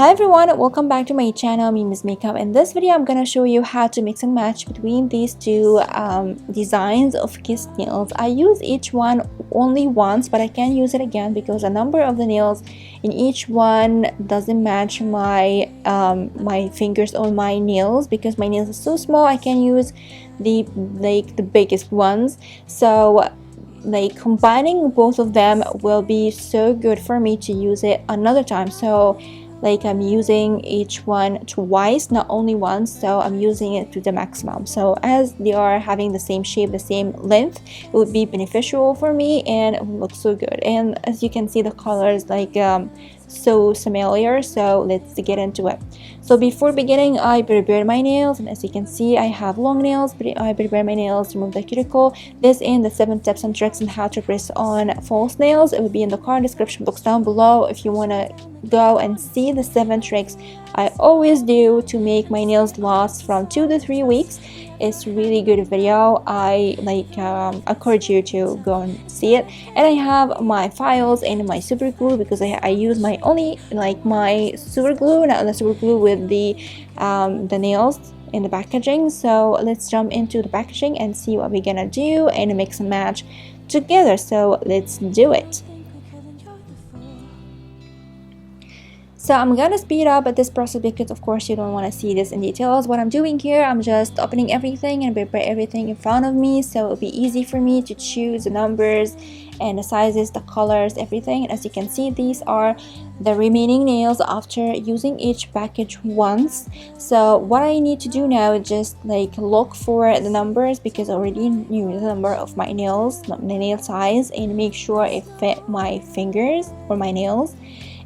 Hi everyone, welcome back to my channel. My name is Makeup. In this video I'm gonna show you how to mix and match between these two designs of kiss nails. I use each one only once, but I can use it again because a number of the nails in each one doesn't match my my fingers on my nails because my nails are so small. I can use the biggest ones, so combining both of them will be so good for me to use it another time. So I'm using each one twice, not only once, so I'm using it to the maximum. So as they are having the same shape, the same length, it would be beneficial for me and it will look so good. And as you can see, the colors so familiar, so let's get into it. So before beginning, I prepared my nails, and as you can see, I have long nails, but I prepared my nails, remove the cuticle. This and the 7 tips and tricks on how to press on false nails, it will be in the card description box down below if you want to go and see the 7 tricks I always do to make my nails last from 2 to 3 weeks. It's really good video. I encourage you to go and see it. And I have my files and my super glue because I use my my super glue, not the super glue with the nails in the packaging. So let's jump into the packaging and see what we're gonna do and mix and match together. So let's do it. So I'm gonna speed up at this process because of course you don't want to see this in details. What I'm doing here, I'm just opening everything and prepare everything in front of me, so it'll be easy for me to choose the numbers and the sizes, the colors, everything. And as you can see, these are the remaining nails after using each package once. So what I need to do now is just look for the numbers because I already knew the number of my nails, the nail size, and make sure it fit my fingers or my nails.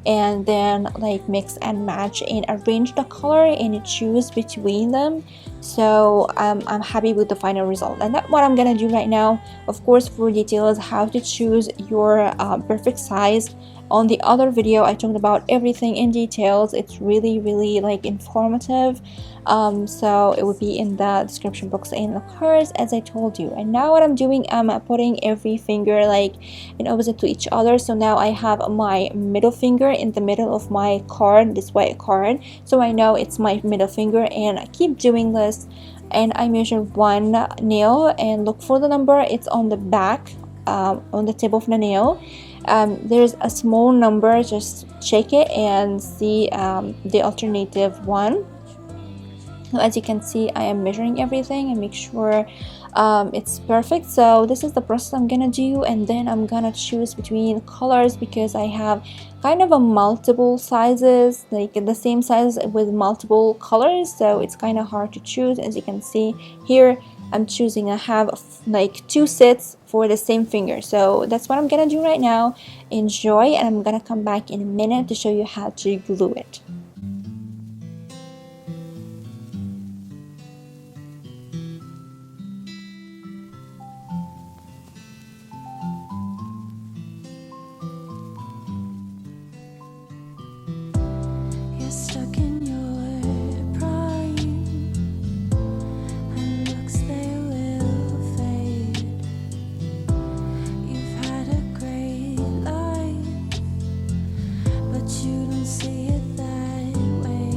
And then mix and match and arrange the color and choose between them. So I'm happy with the final result, and that's what I'm gonna do right now. Of course, for details how to choose your perfect size, on the other video I talked about everything in details. It's really informative, so it will be in the description box and the cards as I told you. And now what I'm doing, I'm putting every finger in opposite to each other. So now I have my middle finger in the middle of my card, this white card, so I know it's my middle finger, and I keep doing this. And I measure one nail and look for the number. It's on the back, on the tip of the nail. There's a small number, just check it and see the alternative one. So as you can see, I am measuring everything and make sure it's perfect. So this is the process I'm gonna do, and then I'm gonna choose between colors because I have kind of a multiple sizes, the same size with multiple colors, so it's kind of hard to choose. As you can see here, I'm choosing, I have 2 sets for the same finger. So that's what I'm gonna do right now. Enjoy, and I'm gonna come back in a minute to show you how to glue it. Stuck in your prime, and looks they will fade. You've had a great life, but you don't see it that way.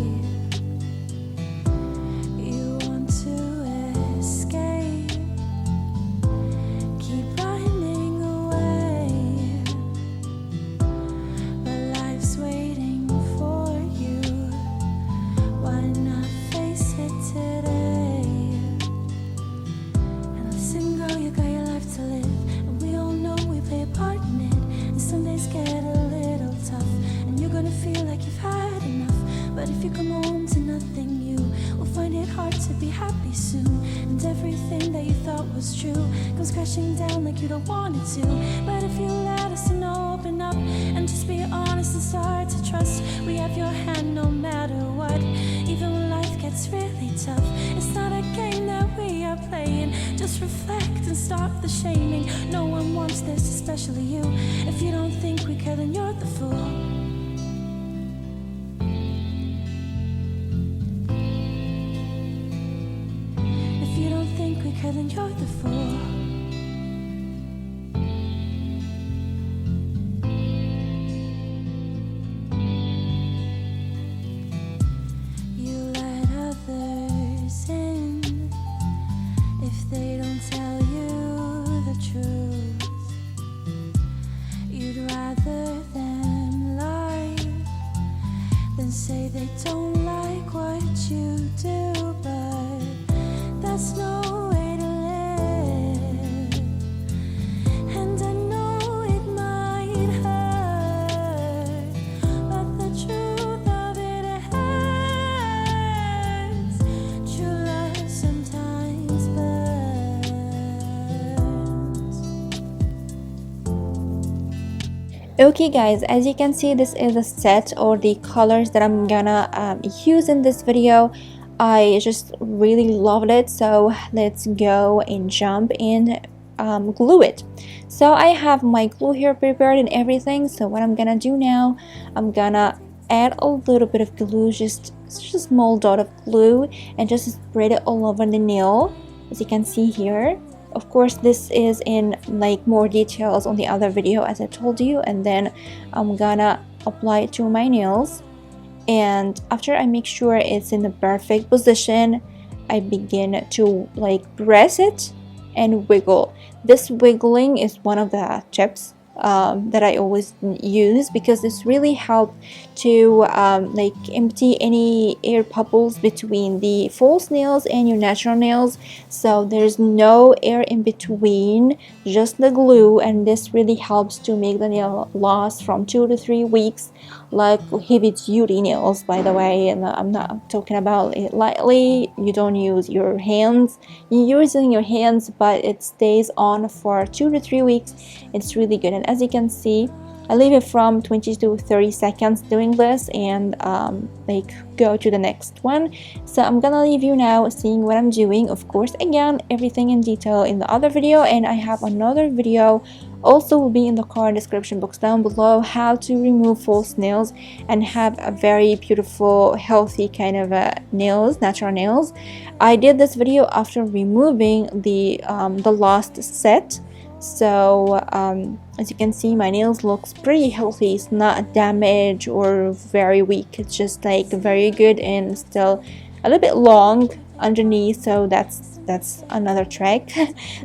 You want to escape, keep running away, but life's waiting for you. Why not face it today? And listen, girl, you got your life to live, and we all know we play a part in it. And some days get a little tough, and you're gonna feel like you've had enough. But if you come home to nothing new, we'll find it hard to be happy soon. And everything that you thought was true comes crashing down like you don't want it to. But if you let us know, open up and just be honest and start to trust, we have your hand no matter what. Even when life gets really tough, it's not a game that we are playing. Just reflect and stop the shaming. No one wants this, especially you. If you don't think we care, then you're the fool. If you don't think we care, then you're the fool. you do, but that's no way to live. And I know it might hurt, but the truth of it hurts. True love sometimes burns. Okay guys, as you can see, this is the set or the colors that I'm gonna use in this video. I just really loved it, so let's go and jump and glue it. So I have my glue here prepared and everything. So what I'm gonna do now, I'm gonna add a little bit of glue, just a small dot of glue, and just spread it all over the nail, as you can see here. Of course, this is in like more details on the other video, as I told you. And then I'm gonna apply it to my nails, and after I make sure it's in the perfect position, I begin to like press it and wiggle. This wiggling is one of the tips that I always use, because this really helps to like empty any air bubbles between the false nails and your natural nails, so there's no air in between, just the glue. And this really helps to make the nail last from 2 to 3 weeks, like heavy duty nails, by the way. And I'm not talking about it lightly. You don't use your hands, you're using your hands, but it stays on for 2 to 3 weeks. It's really good. And as you can see, I leave it from 20 to 30 seconds doing this, and like go to the next one. So I'm gonna leave you now seeing what I'm doing. Of course, again, everything in detail in the other video, and I have another video also will be in the card description box down below, how to remove false nails and have a very beautiful healthy kind of nails, natural nails. I did this after after removing the last set. So as you can see, my nails looks pretty healthy. It's not damaged or very weak, it's just like very good and still a little bit long underneath, so that's another trick.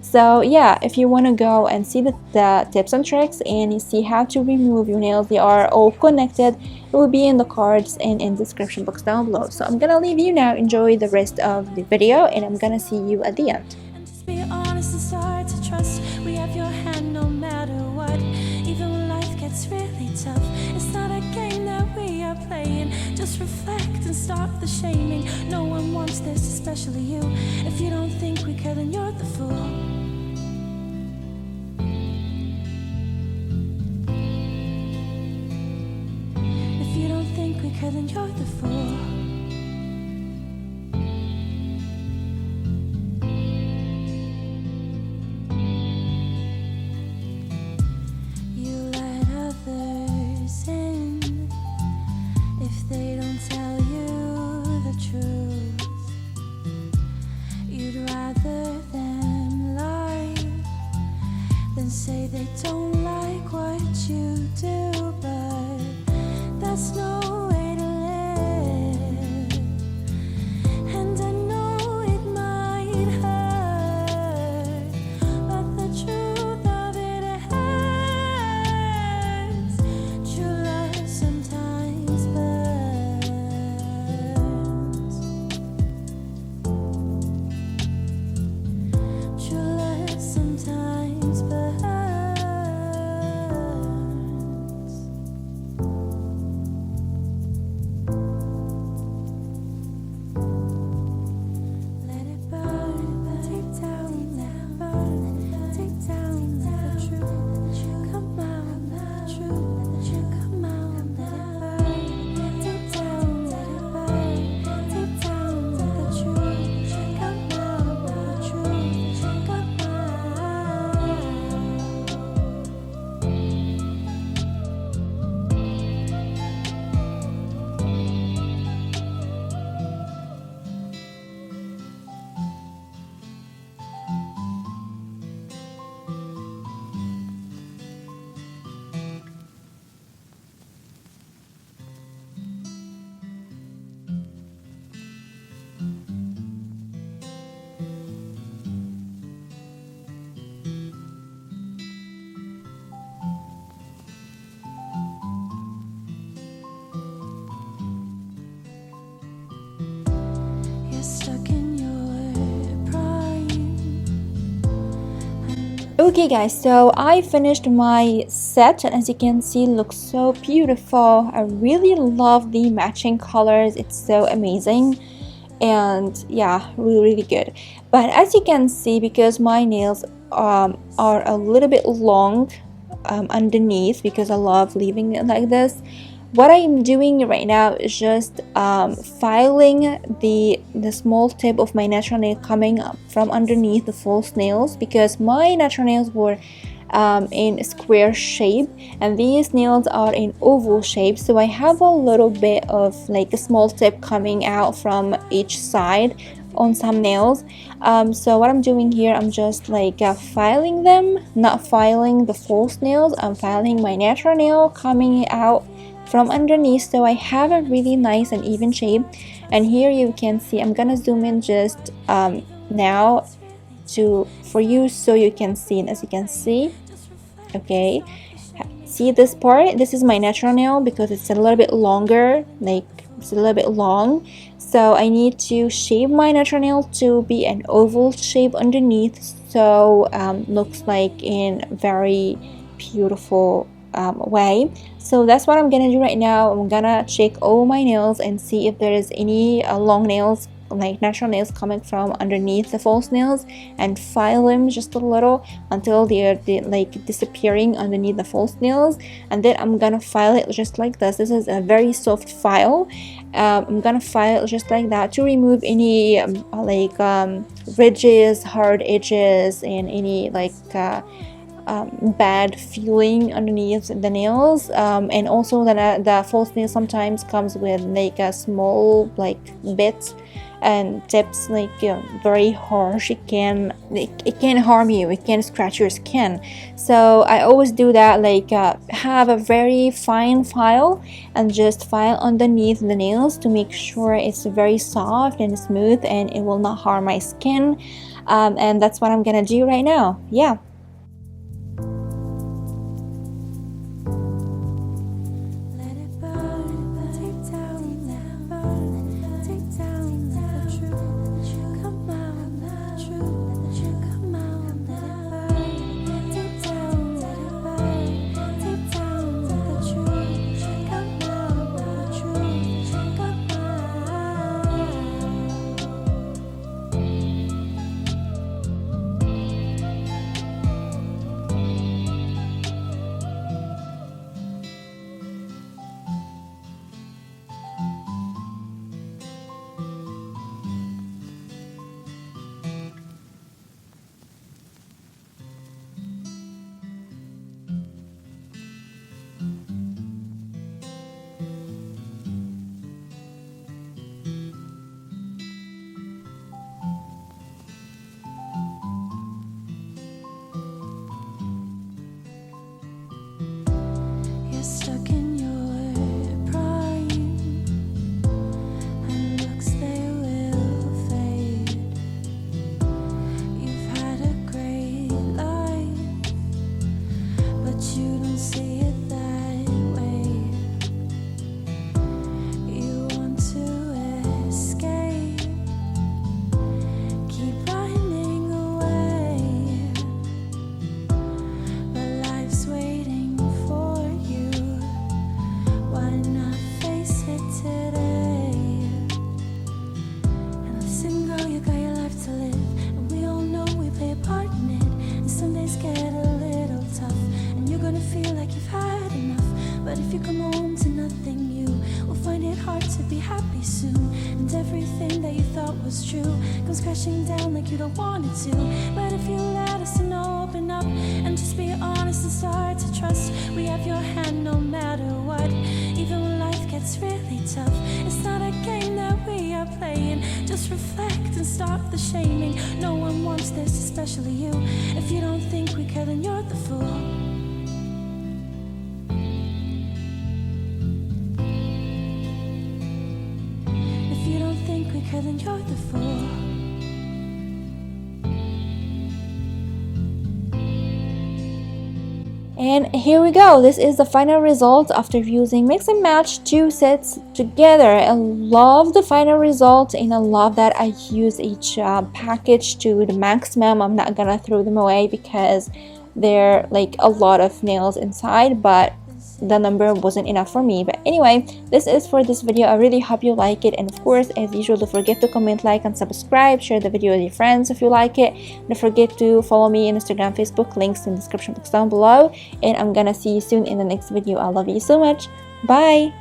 So yeah, if you want to go and see the tips and tricks and you see how to remove your nails, they are all connected. It will be in the cards and in the description box down below. So I'm gonna leave you now, enjoy the rest of the video, and I'm gonna see you at the end. And just be honest and start to trust. We have your hand no matter what. Even when life gets really tough, it's not a game that we are playing. Just reflect and stop the shaming. No one wants this, especially you. If you don't think we care, then you're the fool. If you don't think we care, then you're the fool. You let others in if they don't tell you the truth. You'd rather them lie than say they don't like what you do, but that's no way to live. Okay guys, so I finished my set, and as you can see, it looks so beautiful. I really love the matching colors. It's so amazing, and yeah, really good. But as you can see, because my nails are a little bit long underneath, because I love leaving it like this, what I'm doing right now is just filing the small tip of my natural nail coming up from underneath the false nails, because my natural nails were in square shape and these nails are in oval shape, so I have a little bit of like a small tip coming out from each side on some nails. So what I'm doing here, I'm just like filing them, not filing the false nails. I'm filing my natural nail coming out from underneath, so I have a really nice and even shape. And here you can see, I'm gonna zoom in just now for you so you can see. And as you can see, okay, see this part, this is my natural nail because it's a little bit longer, like it's a little bit long, so I need to shape my natural nail to be an oval shape underneath, so looks like in very beautiful way. So that's what I'm gonna do right now. I'm gonna check all my nails and see if there is any long nails, like natural nails, coming from underneath the false nails, and file them just a little until they're like disappearing underneath the false nails. And then I'm gonna file it just like this. This is a very soft file. I'm gonna file it just like that to remove any ridges, hard edges, and any like bad feeling underneath the nails. And also the false nail sometimes comes with like a small like bit and tips, like very harsh. It can harm you, it can scratch your skin. So I always do that, like have a very fine file and just file underneath the nails to make sure it's very soft and smooth and it will not harm my skin. And that's what I'm gonna do right now. Yeah. Stuck in your prime, and looks they will fade. You've had a great life, but you don't see it that way. You want to escape, keep running away, but life's waiting for you. Why not face it today? And listen, girl, you got your life to live, and we all know we play a part in it. And some days get a little tough, and you're gonna feel like you've had enough. But if you come home to nothing, you will find it hard to be happy soon. And everything that you thought was true comes crashing down like you don't want it to. But if you let us and open up and just be honest and start to trust, we have your hand no matter what. Even when life gets really tough, it's not a game that we are playing. Just reflect and stop the shaming. No one wants this, especially you. If you don't think we care, then you're the fool. If you don't think we care, then you're the fool. And here we go. This is the final result after using mix and match 2 sets together. I love the final result, and I love that I use each package to the maximum. I'm not gonna throw them away because there like a lot of nails inside, but the number wasn't enough for me. But anyway, this is for this video. I really hope you like it, and of course, as usual, don't forget to comment, like, and subscribe. Share the video with your friends if you like it. Don't forget to follow me on Instagram, Facebook, links in the description box down below, and I'm gonna see you soon in the next video. I love you so much. Bye.